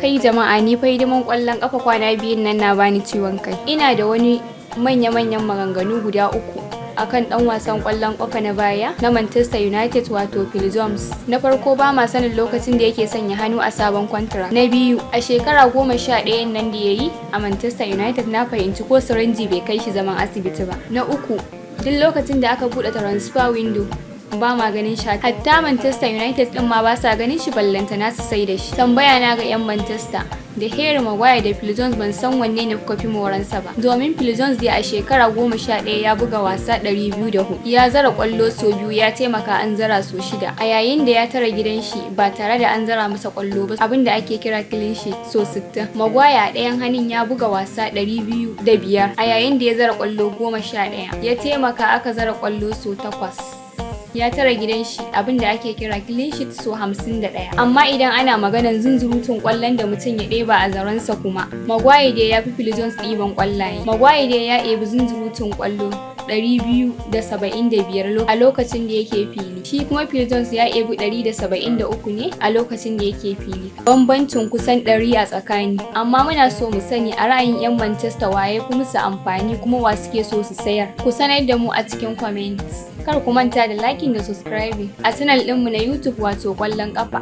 Kai jama'a, ni fa hidiman ƙwallon ƙafa kwana biyun nan na bani ciwon kai. Ina da wani manya-manyan maganganu guda uku akan ɗan wasan ƙwallon ƙafa na baya na Manchester United wato Phil Jones. Na farko, ba ma sanin lokacin da yake sanya hannu a sabon kwantara. Na biyu, a shekara 11 nan da ya yi a Manchester United na fahimci ko sirinji bai kai shi zaman asibiti ba. Na uku, duk lokacin da aka buɗe transfer window ba ma ganin shi, hatta Manchester United din ma ba sa ganin shi, ballantana su sai da shi. Tambaya na ga 'yan Manchester, da Harry Maguire da Phil Jones ban san wanne ne kuka fi moransa ba, domin Phil Jones dai a shekara 11 ya buga wasa 204, ya zara kwallo sau 2, ya taimaka an zara sau 6, a yayin da ya tara gidan shi ba tare da an zara masa kwallo ba, abin da ake kira clean sheet sau 60. Maguire a ɗayan hannun ya buga wasa 205, a yayin da ya zara kwallo 11, ya taimaka aka zara kwallo sau 8. Ya tara gidan shi, abin da ake kira clean sheet so 51. Amma idan ana maganar zunzurutun kwallon da mutum ya ɗeba a zaransa kuma, Maguire dai ya fi Phil Jones ɗiban kwallaye. Maguire dai ya ɗebi zunzurutun kwallo 275 a lokacin da yake fili, shi kuma Phil Jones ya ɗebi 173 ne a lokacin da yake fili, bambancin kusan 100 a tsakani. Amma muna so mu sani a ra'ayin 'yan Manchester waye fi musu amfani kuma wa suke so su sayar. Ku sanar da mu a cikin comments. Kar ku manta da liking da subscribing a channel ɗinmu na YouTube wato ƙwallon ƙafa.